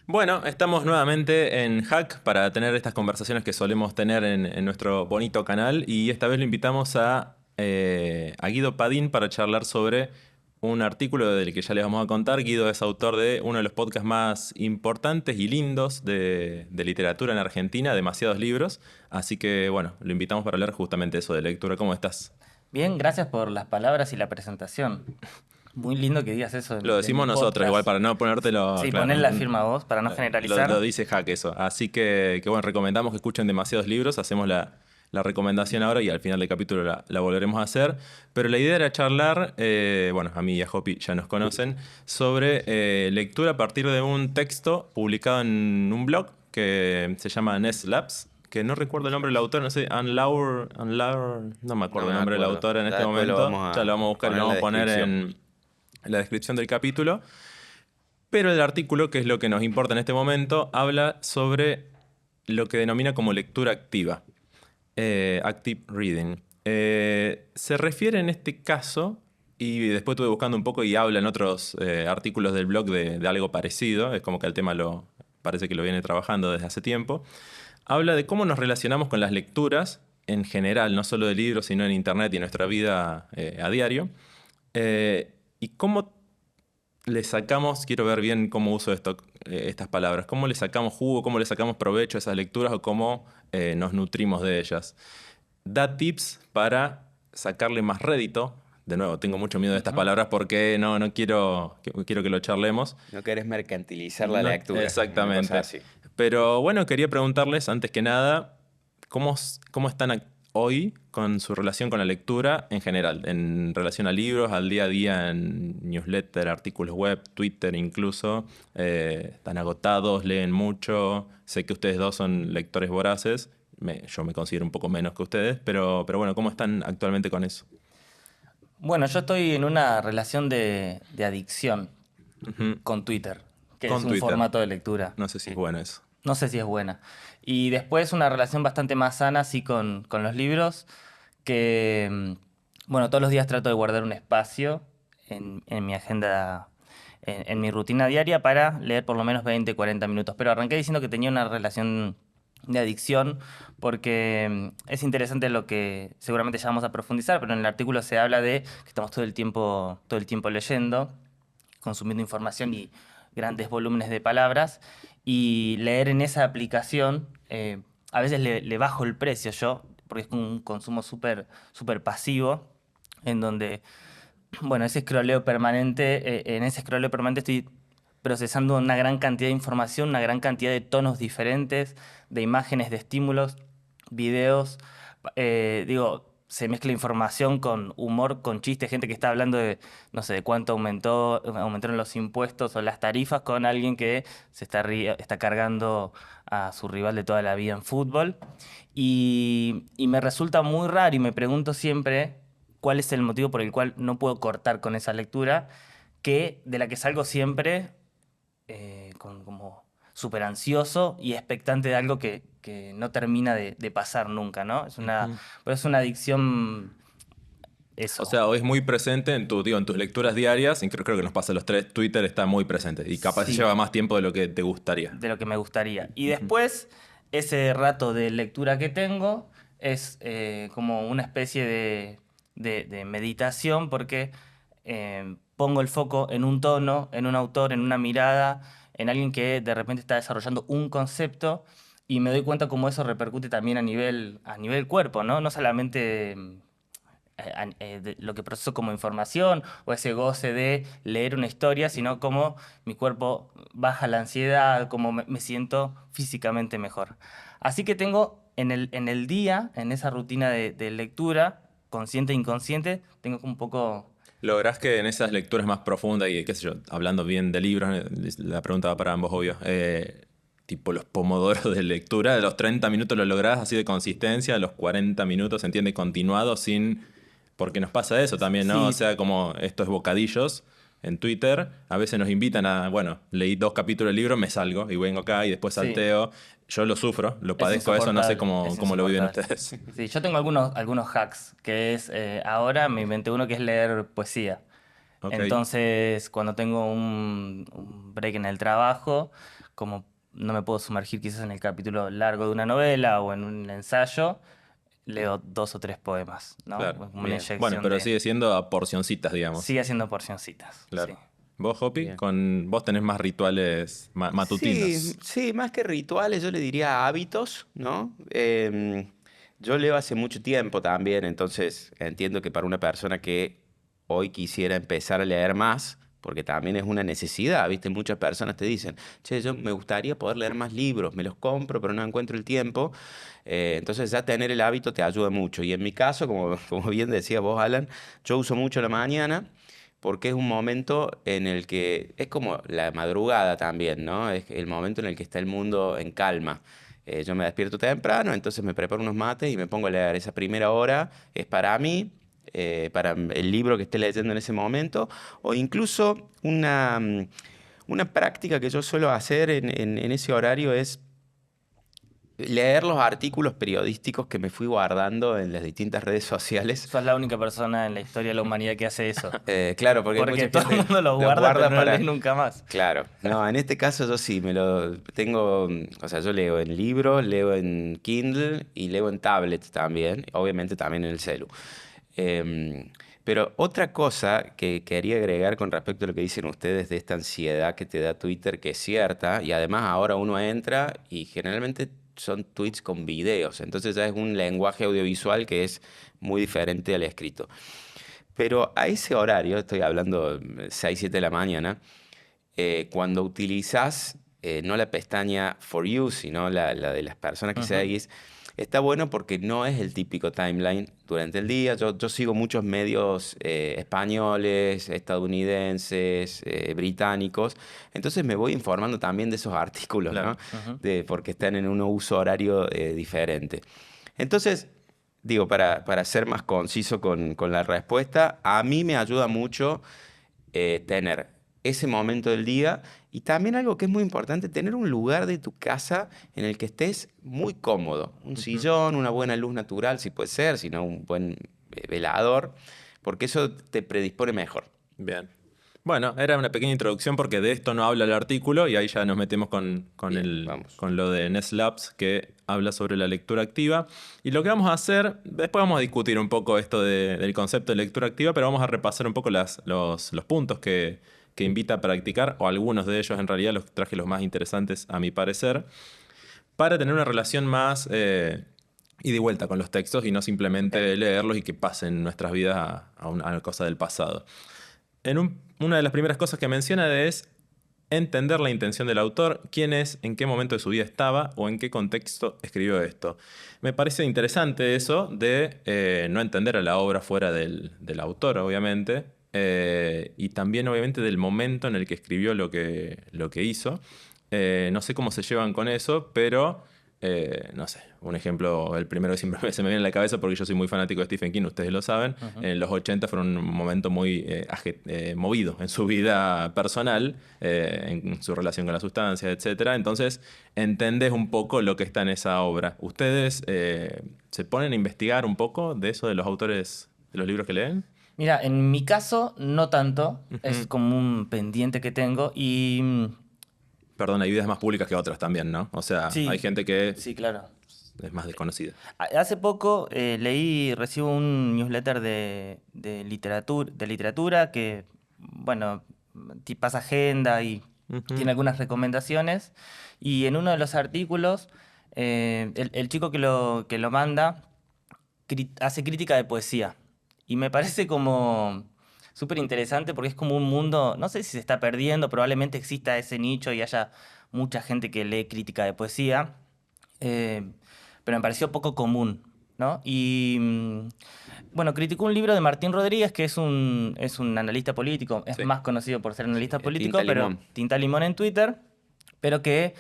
Bueno, estamos nuevamente en Hack para tener estas conversaciones que solemos tener en nuestro bonito canal y esta vez lo invitamos a Guido Padín para charlar sobre un artículo del que ya les vamos a contar. Guido es autor de uno de los podcasts más importantes y lindos de literatura en Argentina, demasiados libros, así que bueno, lo invitamos para hablar justamente de eso de lectura. ¿Cómo estás? Bien, gracias por las palabras y la presentación. Muy lindo que digas eso Lo de mi decimos nosotros, igual podcast. para no ponértelo, Sí, claro, poner la firma vos para no lo generalizar. dice Hack eso. Así que bueno, recomendamos que escuchen demasiados libros, hacemos la recomendación ahora y al final del capítulo la volveremos a hacer. Pero la idea era charlar, bueno, a mí y a Hopi ya nos conocen, sobre lectura a partir de un texto publicado en un blog que se llama Nest Labs, que no recuerdo el nombre del autor, no sé, no me No acuerdo el me nombre del acuerdo. autor en Ya este después lo momento, vamos ya lo a vamos a buscar y poner lo en la vamos a poner descripción. en la descripción del capítulo. Pero el artículo, que es lo que nos importa en este momento, habla sobre lo que denomina como lectura activa, active reading. Se refiere en este caso, y después estuve buscando un poco y habla en otros artículos del blog de algo parecido, es como que el tema parece que lo viene trabajando desde hace tiempo. Habla de cómo nos relacionamos con las lecturas en general, no solo de libros, sino en internet y en nuestra vida a diario. Y cómo le sacamos, quiero ver bien cómo uso estas palabras, cómo le sacamos jugo, cómo le sacamos provecho a esas lecturas o cómo nos nutrimos de ellas. Da tips para sacarle más rédito. De nuevo, tengo mucho miedo de estas Ujú. palabras porque no quiero, quiero que lo charlemos. No querés mercantilizar la No, lectura, una cosa exactamente. así. Pero bueno, quería preguntarles antes que nada, ¿cómo están hoy con su relación con la lectura en general? En relación a libros, al día a día, en newsletter, artículos web, Twitter incluso. ¿Están agotados? ¿Leen mucho? Sé que ustedes dos son lectores voraces. Yo me considero un poco menos que ustedes, pero bueno, ¿cómo están actualmente con eso? Bueno, yo estoy en una relación de adicción Ujú. con Twitter, que es Con un Twitter. formato de lectura. No sé si es bueno eso. No sé si es buena. Y después una relación bastante más sana, sí, con los libros, que, bueno, todos los días trato de guardar un espacio en mi agenda, en mi rutina diaria para leer por lo menos 20, 40 minutos. Pero arranqué diciendo que tenía una relación de adicción porque es interesante lo que seguramente ya vamos a profundizar, pero en el artículo se habla de que estamos todo el tiempo leyendo, consumiendo información y grandes volúmenes de palabras, y leer en esa aplicación, a veces le bajo el precio yo, porque es un consumo súper pasivo, en donde, bueno, ese scrolleo permanente, en ese scrolleo permanente estoy procesando una gran cantidad de información, una gran cantidad de tonos diferentes, de imágenes, de estímulos, videos. Digo, se mezcla información con humor, con chistes, gente que está hablando de, no sé, de cuánto aumentaron los impuestos o las tarifas con alguien que está cargando a su rival de toda la vida en fútbol. Y me resulta muy raro y me pregunto siempre cuál es el motivo por el cual no puedo cortar con esa lectura, de la que salgo siempre como súper ansioso y expectante de algo que no termina de pasar nunca, ¿no? Ujú. Pero es una adicción, O eso, sea, hoy es muy presente en tus lecturas diarias, y creo que nos pasa a los tres, Twitter está muy presente y capaz sí, lleva más tiempo de lo que te gustaría. de lo que me gustaría. Y Ujú. después, ese rato de lectura que tengo es como una especie de meditación porque pongo el foco en un tono, en un autor, en una mirada, en alguien que de repente está desarrollando un concepto y me doy cuenta cómo eso repercute también a nivel cuerpo, ¿no? No solamente de lo que proceso como información o ese goce de leer una historia, sino cómo mi cuerpo baja la ansiedad, cómo me siento físicamente mejor. Así que tengo en el día, en esa rutina de lectura, consciente e inconsciente, tengo un poco... ¿Lográs que en esas lecturas más profundas y qué sé yo, hablando bien de libros, la pregunta va para ambos, obvio, tipo los pomodoros de lectura, de los 30 minutos lo lográs así de consistencia, a los 40 minutos se entiende continuado sin... Porque nos pasa eso también, ¿no? O Sí, sea, como estos bocadillos en Twitter, a veces nos invitan bueno, leí 2 capítulos del libro, me salgo y vengo acá y después sí, salteo. Yo lo sufro, lo es padezco eso, no sé insoportable, es cómo lo viven insoportable. ustedes. Sí, yo tengo algunos hacks, que es, ahora me inventé uno que es leer poesía. Ok. Entonces, cuando tengo un break en el trabajo, como no me puedo sumergir quizás en el capítulo largo de una novela o en un ensayo, leo 2 o 3 poemas, ¿no? Claro. Como una Bien. Bueno, inyección pero de... sigue siendo a porcioncitas, digamos. Sigue haciendo porcioncitas, sí. Claro. ¿Vos, Hopi? Bien. Vos tenés más rituales Sí, matutinos. sí, más que rituales, yo le diría hábitos, ¿no? Yo leo hace mucho tiempo también, entonces entiendo que para una persona que hoy quisiera empezar a leer más, porque también es una necesidad, ¿viste? Muchas personas te dicen, che, yo me gustaría poder leer más libros, me los compro, pero no encuentro el tiempo. Entonces ya tener el hábito te ayuda mucho. Y en mi caso, como bien decías vos, Alan, yo uso mucho la mañana porque es un momento en el que es como la madrugada también, ¿no? Es el momento en el que está el mundo en calma. Yo me despierto temprano, entonces me preparo unos mates y me pongo a leer. Esa primera hora es para mí, para el libro que esté leyendo en ese momento, o incluso una práctica que yo suelo hacer en ese horario es leer los artículos periodísticos que me fui guardando en las distintas redes sociales. Sos la única persona en la historia de la humanidad que hace eso. Claro, porque hay Porque mucha todo el gente mundo los los guarda, pero guarda no los para... lee nunca más. Claro, no, en este caso yo sí, me lo tengo, o sea, yo leo en libros, leo en Kindle y leo en tablet también, obviamente también en el celu. Em, pero otra cosa que quería agregar con respecto a lo que dicen ustedes de esta ansiedad que te da Twitter, que es cierta, y además ahora uno entra y generalmente son tweets con videos, entonces ya es un lenguaje audiovisual que es muy diferente al escrito. Pero a ese horario, estoy hablando 6 7 de la mañana, cuando utilizas no la pestaña For You, sino la de las personas que Ujú. seguís, está bueno porque no es el típico timeline durante el día. Yo sigo muchos medios españoles, estadounidenses, británicos, entonces me voy informando también de esos artículos, ¿no? Claro. Ujú. Porque están en un uso horario diferente. Entonces, digo, para ser más conciso con la respuesta, a mí me ayuda mucho tener ese momento del día y también algo que es muy importante, tener un lugar de tu casa en el que estés muy cómodo. Un Ujú. sillón, una buena luz natural, si puede ser, si no un buen velador, porque eso te predispone mejor. Bien. Bueno, era una pequeña introducción porque de esto no habla el artículo y ahí ya nos metemos Bien, vamos. con lo de Ness Labs que habla sobre la lectura activa. Y lo que vamos a hacer, después vamos a discutir un poco esto del concepto de lectura activa, pero vamos a repasar un poco los puntos que invita a practicar, o algunos de ellos en realidad los traje los más interesantes a mi parecer, para tener una relación más ida y vuelta con los textos y no simplemente leerlos y que pasen nuestras vidas a una cosa del pasado. Una de las primeras cosas que menciona es entender la intención del autor, quién es, en qué momento de su vida estaba o en qué contexto escribió esto. Me parece interesante eso de no entender a la obra fuera del autor, obviamente, y también obviamente del momento en el que escribió lo que hizo. No sé cómo se llevan con eso, pero no sé, un ejemplo, el primero que siempre se me viene a la cabeza porque yo soy muy fanático de Stephen King, ustedes lo saben, Ujú. en los 80 fueron un momento muy movido en su vida personal, en su relación con la sustancia, etcétera. Entonces, entendés un poco lo que está en esa obra. ¿Ustedes se ponen a investigar un poco de eso de los autores de los libros que leen? Mira, en mi caso, no tanto. Es Ujú. como un pendiente que tengo. Y Perdón, hay vidas más públicas que otras también, ¿no? O sea, hay sí, gente que sí, claro. es más desconocida. Hace poco recibo un newsletter de literatura que, bueno, pasa agenda y Ujú. tiene algunas recomendaciones. Y en uno de los artículos, el chico que lo manda hace crítica de poesía. Y me parece como súper interesante porque es como un mundo, no sé si se está perdiendo, probablemente exista ese nicho y haya mucha gente que lee crítica de poesía, eh, pero me pareció poco común, ¿no? Y bueno, criticó un libro de Martín Rodríguez, que es un analista político, es Sí. más conocido por ser analista Tinta político, pero limón. Tinta Limón en Twitter, pero que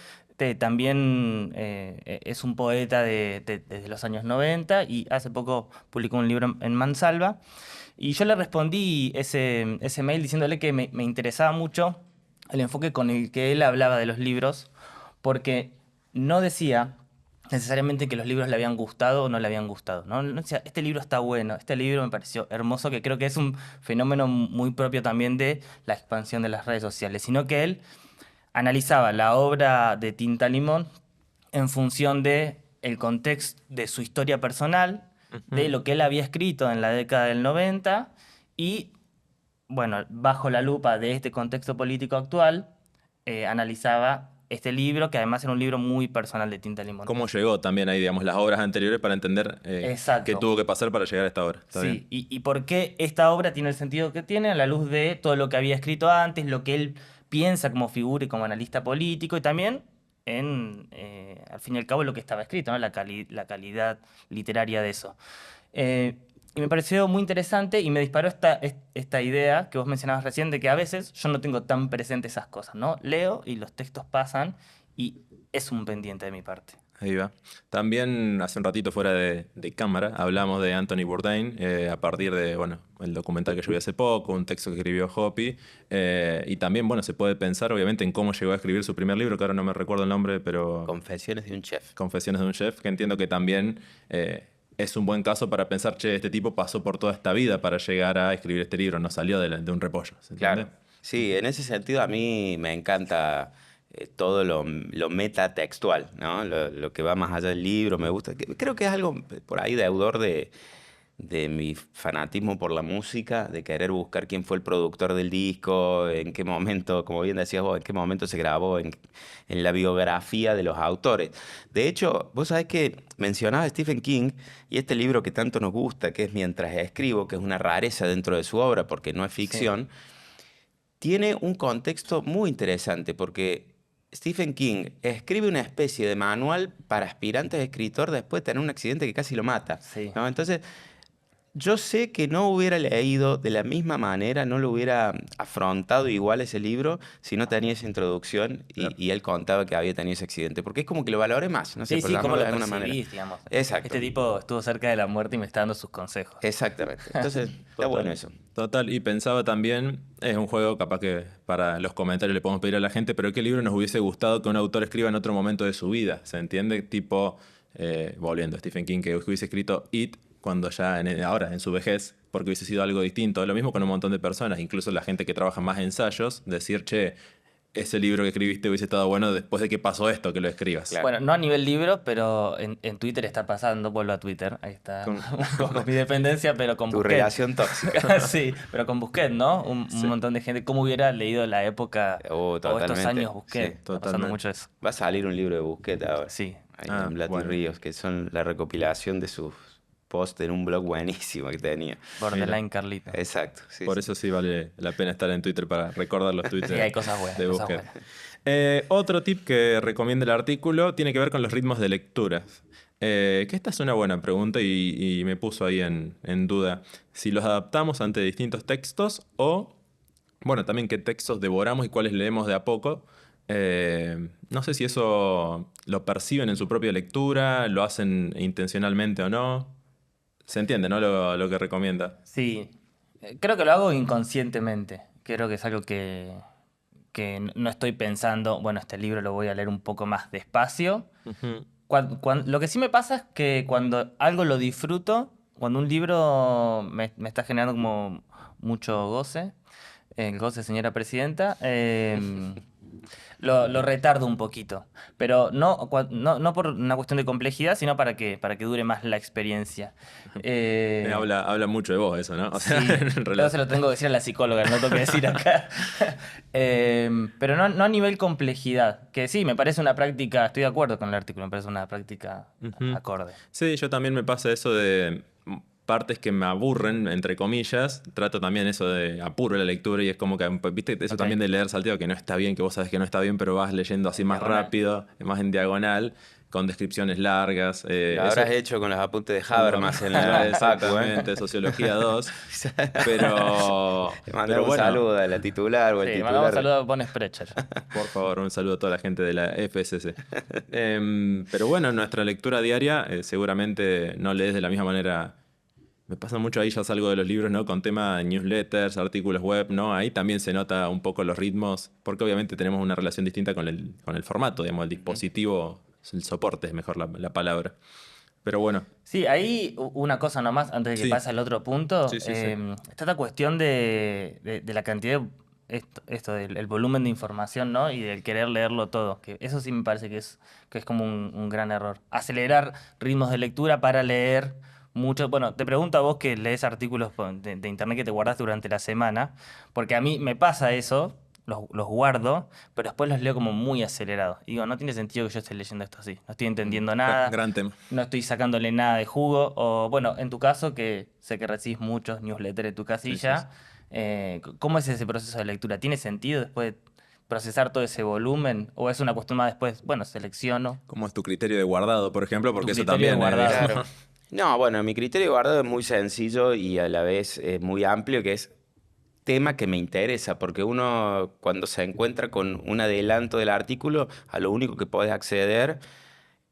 también es un poeta desde los años 90 y hace poco publicó un libro en Mansalva. Y yo le respondí ese mail diciéndole que me interesaba mucho el enfoque con el que él hablaba de los libros, porque no decía necesariamente que los libros le habían gustado o no le habían gustado, ¿no? No decía, este libro está bueno, este libro me pareció hermoso, que creo que es un fenómeno muy propio también de la expansión de las redes sociales, sino que él analizaba la obra de Tinta Limón en función de el contexto de su historia personal, de lo que él había escrito en la década del 90 y, bueno, bajo la lupa de este contexto político actual, analizaba este libro, que además era un libro muy personal de Tinta Limón. ¿Cómo llegó también ahí, digamos, las obras anteriores para entender Exacto. qué tuvo que pasar para llegar a esta obra? Está bien. Sí, y por qué esta obra tiene el sentido que tiene a la luz de todo lo que había escrito antes, lo que él piensa como figura y como analista político, y también al fin y al cabo, lo que estaba escrito, ¿no? La calidad literaria de eso. Y me pareció muy interesante y me disparó esta idea que vos mencionabas recién, de que a veces yo no tengo tan presente esas cosas, ¿no? Leo y los textos pasan y es un pendiente de mi parte. Ahí va. También hace un ratito fuera de cámara hablamos de Anthony Bourdain a partir de, bueno, el documental que yo vi hace poco, un texto que escribió Hopi, y también, bueno, se puede pensar obviamente en cómo llegó a escribir su primer libro, que ahora no me recuerdo el nombre, pero... Confesiones de un chef. Confesiones de un chef, que entiendo que también es un buen caso para pensar, che, este tipo pasó por toda esta vida para llegar a escribir este libro, no salió de un repollo. ¿Se entiende? Claro. Sí, en ese sentido a mí me encanta todo lo metatextual, ¿no? Lo que va más allá del libro, me gusta. Creo que es algo por ahí deudor de mi fanatismo por la música, de querer buscar quién fue el productor del disco, en qué momento, como bien decías vos, en qué momento se grabó, en la biografía de los autores. De hecho, vos sabés que mencionaba a Stephen King y este libro que tanto nos gusta, que es Mientras escribo, que es una rareza dentro de su obra porque no es ficción, tiene un contexto muy interesante porque Stephen King escribe una especie de manual para aspirantes a escritor después de tener un accidente que casi lo mata, Sí. ¿no? Entonces, yo sé que no hubiera leído de la misma manera, no lo hubiera afrontado igual ese libro si no tenía esa introducción Claro. y él contaba que había tenido ese accidente, porque es como que lo valore más, no sé, Sí, por sí, cómo llamarlo lo de alguna manera. percibís, digamos. Exacto. Este tipo estuvo cerca de la muerte y me está dando sus consejos. Exactamente. Entonces, está bueno eso. Total, y pensaba también, es un juego capaz que para los comentarios le podemos pedir a la gente, pero ¿qué libro nos hubiese gustado que un autor escriba en otro momento de su vida? ¿Se entiende? Tipo, volviendo a Stephen King, que hubiese escrito It cuando ya, ahora, en su vejez, porque hubiese sido algo distinto. Lo mismo con un montón de personas, incluso la gente que trabaja más ensayos, decir, che, ese libro que escribiste hubiese estado bueno después de que pasó esto, que lo escribas. Claro. Bueno, no a nivel libro, pero en Twitter está pasando, vuelvo a Twitter, ahí está, Con- un poco mi dependencia, pero con Tu Busquets. relación tóxica. Sí, pero con Busquets, ¿no? Un montón de gente, ¿cómo hubiera leído la época o estos Totalmente. años Busquets? Sí, Está pasando totalmente. mucho eso. Va a salir un libro de Busquets ahora. Sí. Ahí Ah, en Blat y bueno. Ríos, que son la recopilación de sus posts en un blog buenísimo que tenía. Borderline Carlito. Exacto. Sí, Por sí. eso sí vale la pena estar en Twitter para recordar los tweets Sí, hay cosas buenas, de cosas Busquets. buenas. Otro tip que recomienda el artículo tiene que ver con los ritmos de lectura. Que esta es una buena pregunta y me puso ahí en duda si los adaptamos ante distintos textos o, bueno, también qué textos devoramos y cuáles leemos de a poco. No sé si eso lo perciben en su propia lectura, lo hacen intencionalmente o no. Se entiende, ¿no? Lo que recomienda. Sí, creo que lo hago inconscientemente. Creo que es algo que no estoy pensando, bueno, este libro lo voy a leer un poco más despacio. Ujú. Lo que sí me pasa es que cuando algo lo disfruto, cuando un libro me está generando como mucho goce, el goce, señora presidenta, lo retardo un poquito. Pero no por una cuestión de complejidad, sino para que dure más la experiencia. Habla mucho de vos eso, ¿no? O sea, Sí, en pero realidad. se lo tengo que decir a la psicóloga, no lo tengo que decir acá. Pero no a nivel complejidad, que sí, me parece una práctica, estoy de acuerdo con el artículo, me parece una práctica Ujú. acorde. Sí, yo también me pasa eso de partes que me aburren, entre comillas. Trato también eso de apuro la lectura y es como que, viste, eso Ok. también de leer salteado, que no está bien, que vos sabes que no está bien, pero vas leyendo así más Diagonal. rápido, más en diagonal, con descripciones largas. Lo Eso- habrás hecho con los apuntes de Habermas en la facu, ¿eh? Exactamente, Sociología 2. Pero, Le pero mandamos un bueno, saludo a la titular o al Sí, mandamos titular. un saludo a Bon Sprecher. por favor, un saludo a toda la gente de la FSC. Pero bueno, en nuestra lectura diaria seguramente no lees de la misma manera. Me pasa mucho ahí, ya salgo de los libros, ¿no? Con tema de newsletters, artículos web, ¿no? Ahí también se nota un poco los ritmos, porque obviamente tenemos una relación distinta con el formato, digamos, el dispositivo el soporte es mejor la palabra. Pero bueno, Sí, ahí una cosa nomás, antes de que sí, pase al otro punto, sí. está esta cuestión de la cantidad de esto del el volumen de información, ¿no? Y del querer leerlo todo, que eso sí me parece que es como un gran error. Acelerar ritmos de lectura para leer mucho. Bueno, te pregunto a vos que lees artículos de internet que te guardas durante la semana, porque a mí me pasa eso, los guardo, pero después los leo como muy acelerados. Y digo, no tiene sentido que yo esté leyendo esto así, no estoy entendiendo nada, gran tema. no estoy sacándole nada de jugo. O bueno, en tu caso, que sé que recibís muchos newsletters en tu casilla, ¿cómo es ese proceso de lectura? ¿Tiene sentido después de procesar todo ese volumen? ¿O es una cuestión más después, bueno, selecciono ¿Cómo es tu criterio de guardado, por ejemplo? tu Porque eso criterio de también guardado? Claro. No, bueno, mi criterio de guardado es muy sencillo y a la vez muy amplio, que es tema que me interesa, porque uno cuando se encuentra con un adelanto del artículo, a lo único que puedes acceder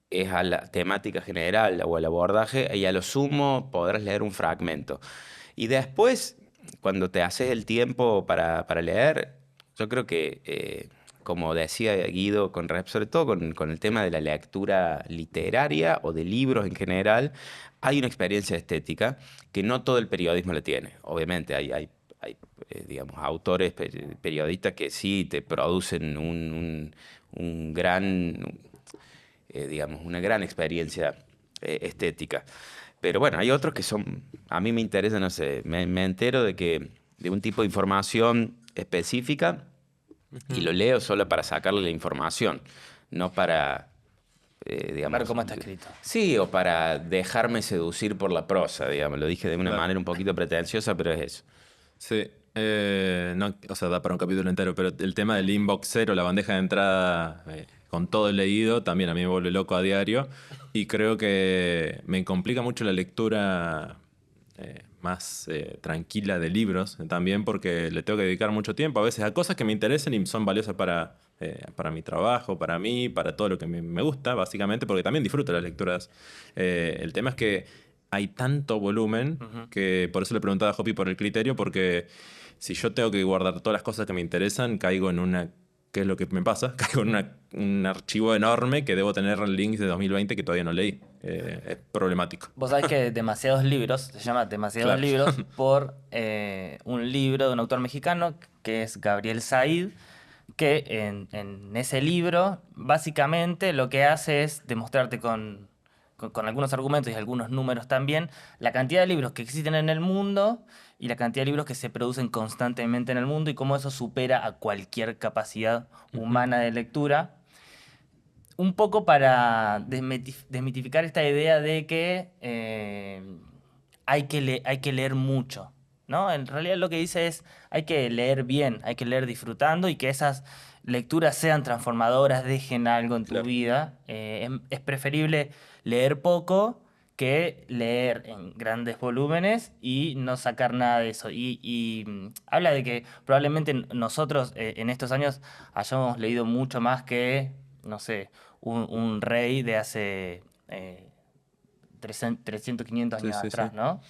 es a la temática general o al abordaje y a lo sumo podrás leer un fragmento. Y después, cuando te haces el tiempo para leer, yo creo que, como decía Guido, sobre todo con el tema de la lectura literaria o de libros en general, hay una experiencia estética que no todo el periodismo la tiene. Obviamente hay, digamos, autores, periodistas que sí te producen un gran, digamos, una gran experiencia estética. Pero bueno, hay otros que son, a mí me interesa, no sé, me entero de un tipo de información específica y lo leo solo para sacarle la información, no para, digamos... Ver cómo está escrito. Sí, o para dejarme seducir por la prosa, digamos. Lo dije de una Claro. manera un poquito pretenciosa, pero es eso. Sí, no, o sea, da para un capítulo entero, pero el tema del inbox cero, la bandeja de entrada con todo el leído, también a mí me vuelve loco a diario y creo que me complica mucho la lectura más tranquila de libros también porque le tengo que dedicar mucho tiempo a veces a cosas que me interesen y son valiosas para mi trabajo, para mí, para todo lo que me gusta, básicamente, porque también disfruto las lecturas. El tema es que hay tanto volumen Ujú. que por eso le preguntaba a Hopi por el criterio, porque si yo tengo que guardar todas las cosas que me interesan, caigo en una... ¿Qué es lo que me pasa? Caigo en un archivo enorme que debo tener links de 2020 que todavía no leí. Es problemático. Vos sabés que Demasiados Libros, se llama Demasiados Claro. Libros, por un libro de un autor mexicano que es Gabriel Said, que en ese libro básicamente lo que hace es demostrarte con algunos argumentos y algunos números también la cantidad de libros que existen en el mundo y la cantidad de libros que se producen constantemente en el mundo y cómo eso supera a cualquier capacidad humana de lectura. Un poco para desmitificar esta idea de que hay que leer mucho, ¿no? En realidad lo que dice es hay que leer bien, hay que leer disfrutando y que esas lecturas sean transformadoras, dejen algo en tu Claro. vida. Es preferible leer poco que leer en grandes volúmenes y no sacar nada de eso. Habla de que probablemente nosotros en estos años hayamos leído mucho más que, no sé, un rey de hace 300, 500 Sí, años sí, sí. atrás, ¿no?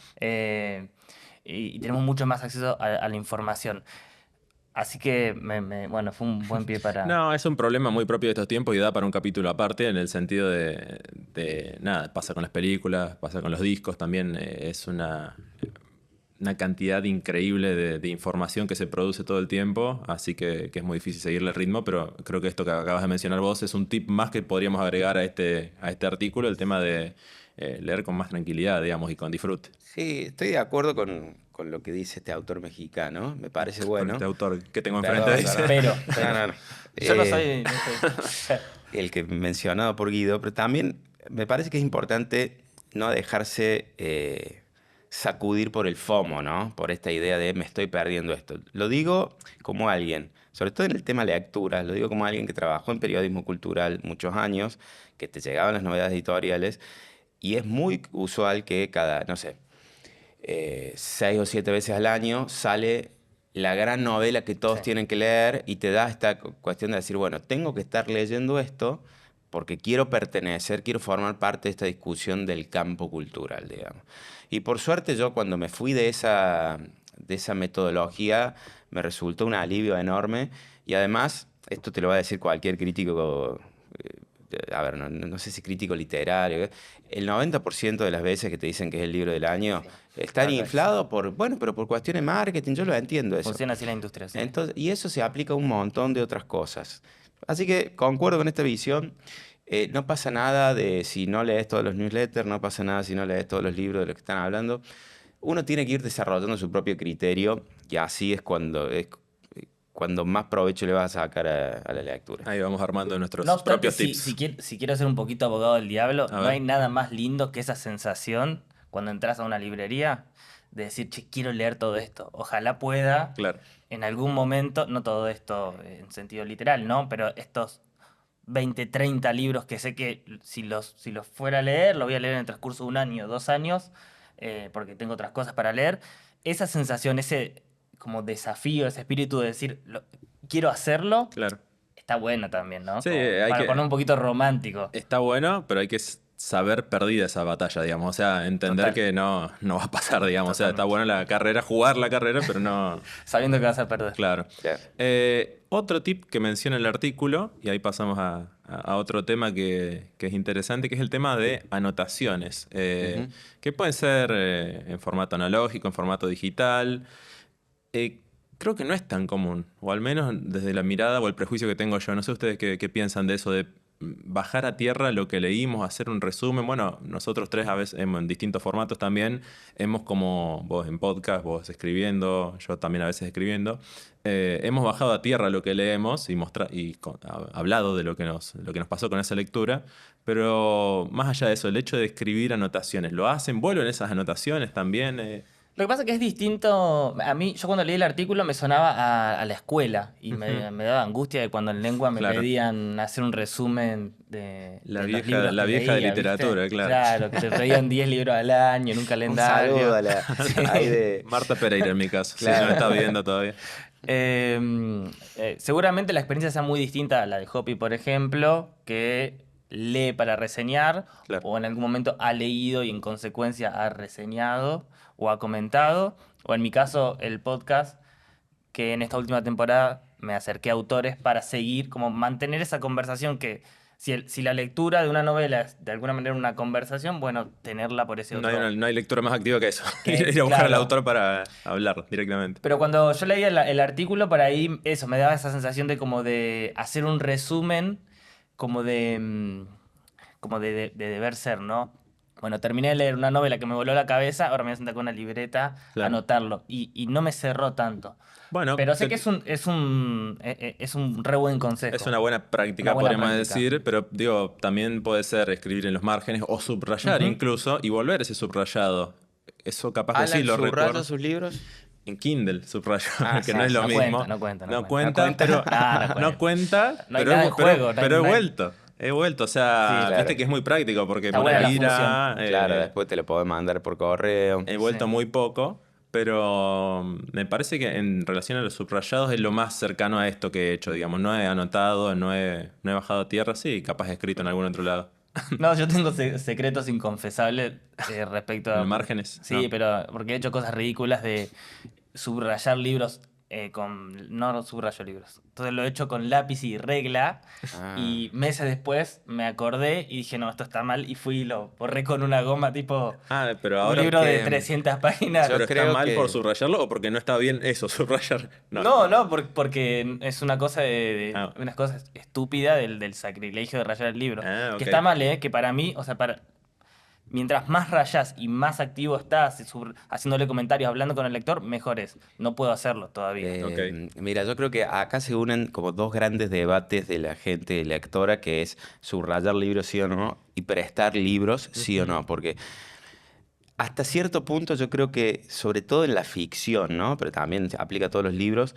Y tenemos mucho más acceso a la información. Así que, bueno, fue un buen pie para... No, es un problema muy propio de estos tiempos y da para un capítulo aparte en el sentido nada, pasa con las películas, pasa con los discos, también es una cantidad increíble de información que se produce todo el tiempo, así que es muy difícil seguirle el ritmo, pero creo que esto que acabas de mencionar vos es un tip más que podríamos agregar a este artículo, el tema de leer con más tranquilidad, digamos, y con disfrute. Sí, estoy de acuerdo con lo que dice este autor mexicano. Me parece Con bueno. este autor que tengo enfrente, Perdón, dice. perdón. Pero, No, no, no. yo no Eh, soy... no soy- el que mencionado por Guido, pero también me parece que es importante no dejarse sacudir por el FOMO, ¿no? Por esta idea de me estoy perdiendo esto. Lo digo como alguien, sobre todo en el tema lectura, lo digo como alguien que trabajó en periodismo cultural muchos años, que te llegaban las novedades editoriales, y es muy usual que cada, no sé, 6 o 7 veces al año sale la gran novela que todos Sí. tienen que leer y te da esta cuestión de decir, bueno, tengo que estar leyendo esto porque quiero pertenecer, quiero formar parte de esta discusión del campo cultural, digamos. Y por suerte yo cuando me fui de esa metodología me resultó un alivio enorme y además, esto te lo va a decir cualquier crítico a ver, no sé si crítico literario, el 90% de las veces que te dicen que es el libro del año están inflados bueno, pero por cuestiones de marketing, yo lo entiendo eso. Funciona así la industria, sí. Entonces, y eso se aplica a un montón de otras cosas. Así que concuerdo con esta visión. No pasa nada de si no lees todos los newsletters, no pasa nada si no lees todos los libros de los que están hablando. Uno tiene que ir desarrollando su propio criterio y así es cuando más provecho le vas a sacar a la lectura. Ahí vamos armando nuestros No obstante, propios tips. si quiero ser un poquito abogado del diablo, A no ver. hay nada más lindo que esa sensación cuando entras a una librería de decir, che, quiero leer todo esto. Ojalá pueda Claro. en algún momento, no todo esto en sentido literal, ¿no? Pero estos 20, 30 libros que sé que si los fuera a leer, los voy a leer en el transcurso de 1 año, 2 años, porque tengo otras cosas para leer. Esa sensación, ese como desafío, ese espíritu de decir, quiero hacerlo, Claro. está bueno también, ¿no? Sí, Como hay para que- poner un poquito romántico. Está bueno, pero hay que saber perdida esa batalla, digamos. O sea, entender Total. que no va a pasar, digamos. O sea, está Totalmente. buena la carrera, jugar la carrera, pero no... Sabiendo que vas a perder. Claro. Claro. Otro tip que menciona el artículo, y ahí pasamos a otro tema que es interesante, que es el tema de anotaciones, que pueden ser en formato analógico, en formato digital. Creo que no es tan común, o al menos desde la mirada o el prejuicio que tengo yo. No sé ustedes qué piensan de eso, de bajar a tierra lo que leímos, hacer un resumen. Bueno, nosotros tres a veces en distintos formatos también hemos, como vos en podcast, vos escribiendo, yo también a veces escribiendo, hemos bajado a tierra lo que leemos y hablado de lo que nos pasó con esa lectura. Pero más allá de eso, el hecho de escribir anotaciones, ¿lo hacen? ¿Vuelven esas anotaciones también? Lo que pasa es que es distinto. A mí, yo cuando leí el artículo me sonaba a la escuela y me daba angustia de cuando en lengua me Claro. pedían hacer un resumen de La los vieja- libros la que vieja de leía, literatura, ¿viste? claro. Claro, que te pedían 10 libros al año en un Un calendario. saludo a la... ahí de... Marta Pereira en mi caso, si Claro. no está viendo todavía. Seguramente la experiencia sea muy distinta a la de Hopi, por ejemplo, que lee para reseñar Claro. o en algún momento ha leído y en consecuencia ha reseñado o ha comentado, o en mi caso el podcast, que en esta última temporada me acerqué a autores para seguir, como mantener esa conversación que si la lectura de una novela es de alguna manera una conversación, bueno, tenerla por ese No otro. hay lectura más activa que eso. Que, Ir a buscar al claro. autor para hablar directamente. Pero cuando yo leía el artículo, por ahí eso, me daba esa sensación de como de hacer un resumen, como de deber ser, ¿no? Bueno, terminé de leer una novela que me voló la cabeza, ahora me voy a sentar con una libreta a Claro. anotarlo. Y no me cerró tanto. Bueno, Pero sé que es un re buen consejo. es una buena práctica, Una buena podríamos práctica. decir, pero digo, también puede ser escribir en los márgenes o subrayar Ujú. incluso y volver ese subrayado. Eso capaz que ¿Alan sí lo subraya recuerdo. sus libros? En Kindle subrayo, Ah, que sí, no es lo no mismo. cuenta, no cuenta, no No cuenta. cuenta, No cuenta. pero No cuenta. No hay pero nada de juego, pero no he hay- vuelto. He vuelto, o sea, Sí, viste claro. que es muy práctico porque Está por buena la ahí función. Claro, después te lo podés mandar por correo. he vuelto Sí. muy poco, pero me parece que en relación a los subrayados es lo más cercano a esto que he hecho, digamos. No he anotado, no he bajado a tierra, sí, capaz he escrito en algún otro lado. No, yo tengo secretos inconfesables respecto a... ¿En márgenes? Sí, No. pero porque he hecho cosas ridículas de subrayar libros No subrayo libros. Entonces lo he hecho con lápiz y regla Ah. y meses después me acordé y dije, no, esto está mal y fui y lo borré con una goma tipo... Ah, pero Un ahora libro de que- 300 páginas. Yo ¿pero está creo mal que- por subrayarlo o porque no está bien eso, subrayar? No, porque es una cosa Ah. unas cosas estúpida del sacrilegio de rayar el libro. Ah, ok. Que está mal, que para mí, o sea, mientras más rayas y más activo estás, haciéndole comentarios, hablando con el lector, mejor es. No puedo hacerlo todavía. Mira, yo creo que acá se unen como dos grandes debates de la gente lectora, que es subrayar libros sí o no y prestar libros sí o no, porque hasta cierto punto yo creo que, sobre todo en la ficción, ¿no? Pero también se aplica a todos los libros,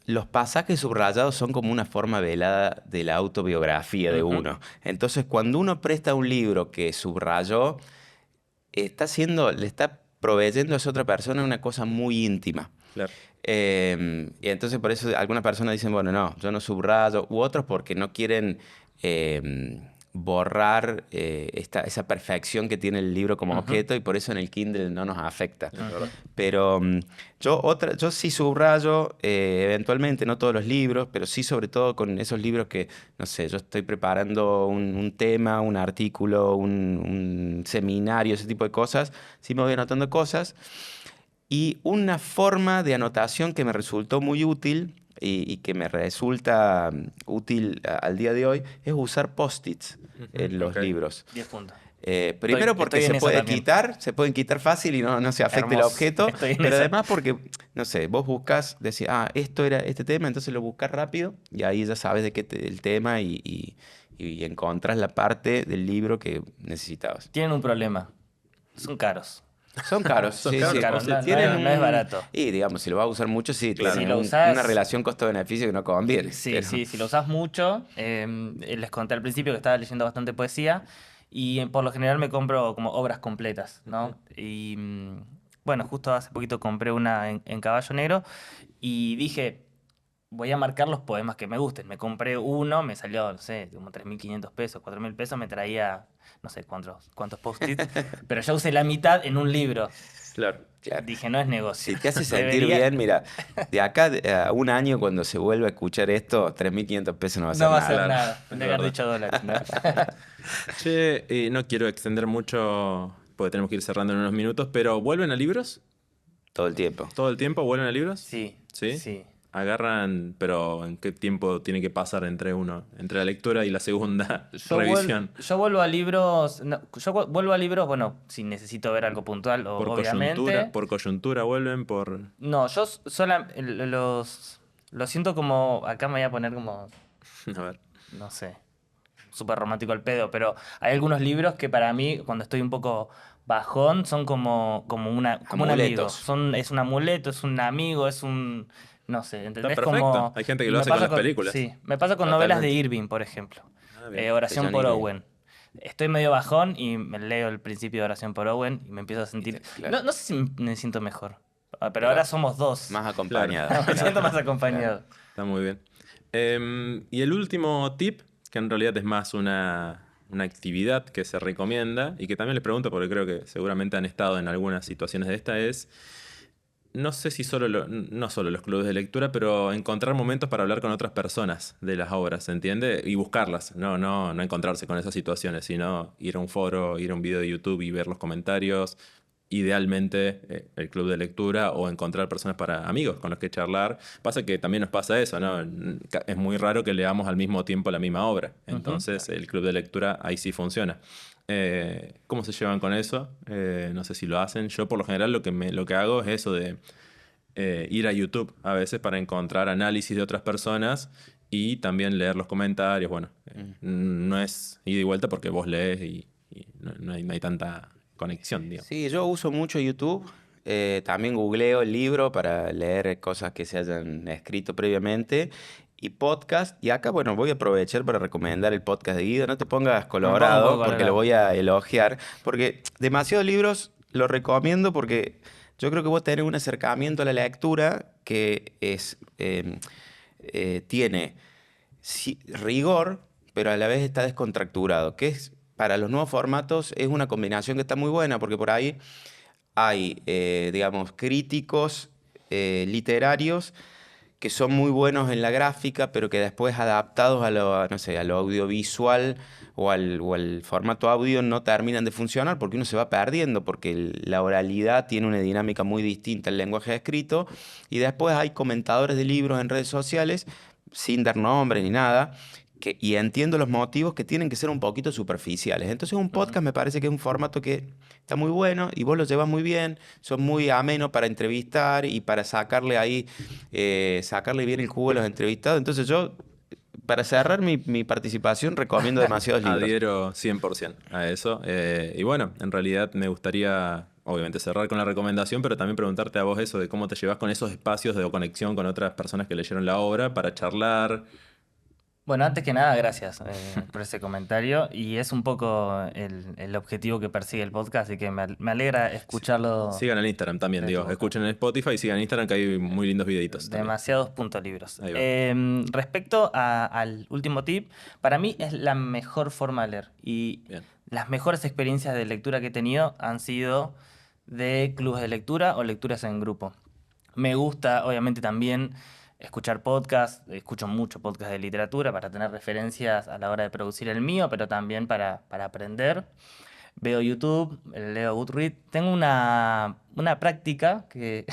los pasajes subrayados son como una forma velada de la autobiografía de uno. Entonces, cuando uno presta un libro que subrayó, le está proveyendo a esa otra persona una cosa muy íntima. Claro. Y entonces por eso algunas personas dicen, bueno, no, yo no subrayo, u otros porque no quieren borrar esa perfección que tiene el libro como objeto y por eso en el Kindle no nos afecta. Pero yo sí subrayo eventualmente, no todos los libros, pero sí sobre todo con esos libros que, no sé, yo estoy preparando un tema, un artículo, un seminario, ese tipo de cosas, sí me voy anotando cosas. Y una forma de anotación que me resultó muy útil y que me resulta útil al día de hoy es usar post-its en los libros. 10 puntos. Primero porque estoy en eso también. se pueden quitar fácil y no se afecta el Hermoso. objeto, Estoy en pero esa. además porque, no sé, vos buscas, decís, esto era este tema, entonces lo buscas rápido y ahí ya sabes de qué el tema y encontrás la parte del libro que necesitabas. Tienen un problema. Son caros. Son caros, Son sí, caros, sí. caros, no Tienen es barato. Y digamos, si lo vas a usar mucho, sí, Claro. tienen Si lo usás- una relación costo-beneficio que no conviene. Sí, pero- sí, si lo usas mucho, les conté al principio que estaba leyendo bastante poesía y por lo general me compro como obras completas, ¿no? Y bueno, justo hace poquito compré una en Caballo Negro y dije, voy a marcar los poemas que me gusten. Me compré uno, me salió, no sé, como 3.500 pesos, 4.000 pesos, me traía no sé cuántos post-its, pero yo usé la mitad en un libro. Claro. Claro. Dije, no es negocio. Si te hace sentir Debería- bien, mira, de acá a un año cuando se vuelva a escuchar esto, 3.500 pesos no va a ser No va a nada. ser Claro, nada. es Tendría que haber verdad. dicho dólares, ¿no? Che, no quiero extender mucho porque tenemos que ir cerrando en unos minutos, pero ¿vuelven a libros? Todo el tiempo. ¿Todo el tiempo vuelven a libros? Sí. ¿Sí? Sí. Agarran, pero ¿en qué tiempo tiene que pasar entre la lectura y la segunda revisión? Yo vuelvo a libros. No, vuelvo a libros, bueno, si necesito ver algo puntual, obviamente. Por coyuntura vuelven, por... No, yo los siento como. Acá me voy a poner como. A ver. No sé. Súper romántico el pedo, pero hay algunos libros que para mí, cuando estoy un poco bajón, son como un amigo. Amuletos. Es un amuleto, es un amigo, es un. No sé, ¿entendés? Está perfecto. Como, Hay gente que y lo me hace con pasa las películas. Sí, me pasa con novelas de Totalmente. Irving, por ejemplo. Bien. Oración De por John Irving. Owen. Estoy medio bajón y me leo el principio de Oración por Owen y me empiezo a sentir. Claro. No sé si me siento mejor, pero Pero ahora somos dos. Más acompañada. Me siento más acompañado. Está muy bien. Y el último tip, que en realidad es más una actividad que se recomienda y que también les pregunto porque creo que seguramente han estado en algunas situaciones de esta, es, no sé si no solo los clubes de lectura, pero encontrar momentos para hablar con otras personas de las obras, ¿se entiende? Y buscarlas, no encontrarse con esas situaciones, sino ir a un foro, ir a un video de YouTube y ver los comentarios. Idealmente el club de lectura o encontrar personas amigos con los que charlar. Pasa que también nos pasa eso, ¿no? Es muy raro que leamos al mismo tiempo la misma obra. Entonces el club de lectura ahí sí funciona. ¿Cómo se llevan con eso? No sé si lo hacen. Yo por lo general lo que hago es eso de ir a YouTube a veces para encontrar análisis de otras personas y también leer los comentarios. Bueno, no es ida y vuelta porque vos lees y no hay tanta conexión, digamos. Sí, yo uso mucho YouTube. También googleo el libro para leer cosas que se hayan escrito previamente. Y podcast. Y acá, bueno, voy a aprovechar para recomendar el podcast de Guido. No te pongas colorado poco porque colorado. lo voy a elogiar. Porque demasiados libros lo recomiendo porque yo creo que vos tenés un acercamiento a la lectura que tiene rigor, pero a la vez está descontracturado. Que es, para los nuevos formatos es una combinación que está muy buena porque por ahí hay, digamos, críticos literarios que son muy buenos en la gráfica, pero que después adaptados a lo, no sé, a lo audiovisual o al formato audio no terminan de funcionar porque uno se va perdiendo, porque la oralidad tiene una dinámica muy distinta al lenguaje escrito. Y después hay comentadores de libros en redes sociales, sin dar nombres ni nada, y entiendo los motivos que tienen que ser un poquito superficiales. Entonces un podcast me parece que es un formato que está muy bueno y vos lo llevas muy bien, son muy amenos para entrevistar y para sacarle bien el jugo a los entrevistados. Entonces yo, para cerrar mi participación, recomiendo demasiados libros. Adhiero 100% a eso. Y bueno, en realidad me gustaría, obviamente, cerrar con la recomendación, pero también preguntarte a vos eso de cómo te llevas con esos espacios de conexión con otras personas que leyeron la obra para charlar. Bueno, antes que nada, gracias por ese comentario. Y es un poco el objetivo que persigue el podcast, así que me alegra escucharlo. Sigan en Instagram también, de tu digo. boca. Escuchen en Spotify y sigan en Instagram que hay muy lindos videitos también. Demasiados puntos libros. Ahí va. Respecto al último tip, para mí es la mejor forma de leer. Y Bien. las mejores experiencias de lectura que he tenido han sido de clubes de lectura o lecturas en grupo. Me gusta, obviamente, también escuchar podcasts. Escucho mucho podcast de literatura para tener referencias a la hora de producir el mío, pero también para aprender. Veo YouTube, leo Goodreads. Tengo una práctica que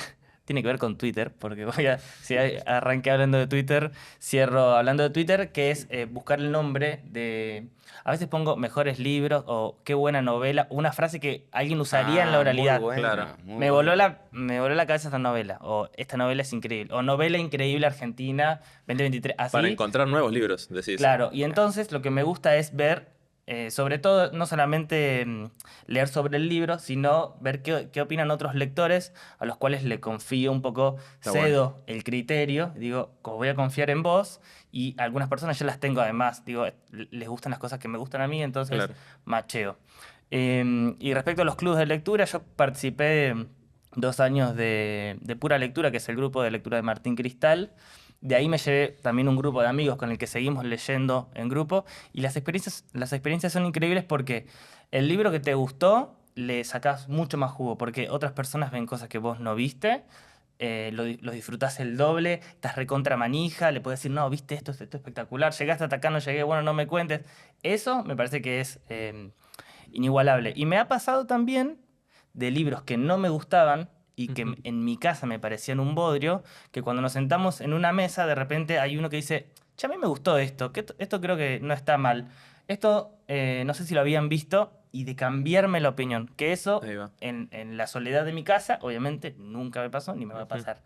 tiene que ver con Twitter, porque si arranqué hablando de Twitter, cierro hablando de Twitter, que es buscar el nombre de... A veces pongo mejores libros o qué buena novela, una frase que alguien usaría en la oralidad. Muy buena, Claro. muy Me voló buena. me voló la cabeza esta novela, o esta novela es increíble, o novela increíble argentina 2023, así. Para encontrar nuevos libros, decís. Claro, y entonces lo que me gusta es ver, sobre todo, no solamente leer sobre el libro, sino ver qué opinan otros lectores a los cuales le confío un poco, Está cedo el criterio, digo, voy a confiar en vos, y algunas personas ya las tengo además, digo, les gustan las cosas que me gustan a mí, entonces Claro. macheo. Y respecto a los clubes de lectura, yo participé 2 años de Pura Lectura, que es el grupo de lectura de Martín Cristal. De ahí me llevé también un grupo de amigos con el que seguimos leyendo en grupo. Y las experiencias son increíbles porque el libro que te gustó le sacás mucho más jugo, porque otras personas ven cosas que vos no viste. Lo disfrutás el doble, estás recontra manija, le puedes decir, no, viste esto es espectacular, llegaste hasta acá, no llegué, bueno, no me cuentes. Eso me parece que es inigualable. Y me ha pasado también de libros que no me gustaban y que Ujú. en mi casa me parecían un bodrio, que cuando nos sentamos en una mesa, de repente hay uno que dice, che, a mí me gustó esto, que esto creo que no está mal. Esto no sé si lo habían visto, y de cambiarme la opinión. Que eso, Ahí va. en la soledad de mi casa, obviamente nunca me pasó ni me va a Ujú. pasar.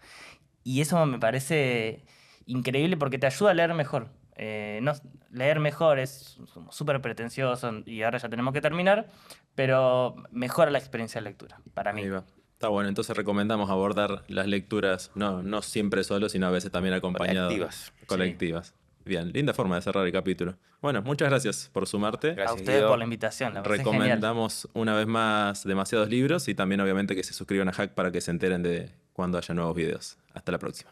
Y eso me parece increíble porque te ayuda a leer mejor. Leer mejor es súper pretencioso y ahora ya tenemos que terminar, pero mejora la experiencia de lectura, para mí. Ahí va. Está bueno, entonces recomendamos abordar las lecturas, no siempre solo, sino a veces también acompañado. Colectivas. Colectivas. Bien, linda forma de cerrar el capítulo. Bueno, muchas gracias por sumarte. Gracias, A ustedes Guido. por la invitación, la verdad es genial. Recomendamos una vez más demasiados libros y también obviamente que se suscriban a Hack para que se enteren de cuando haya nuevos videos. Hasta la próxima.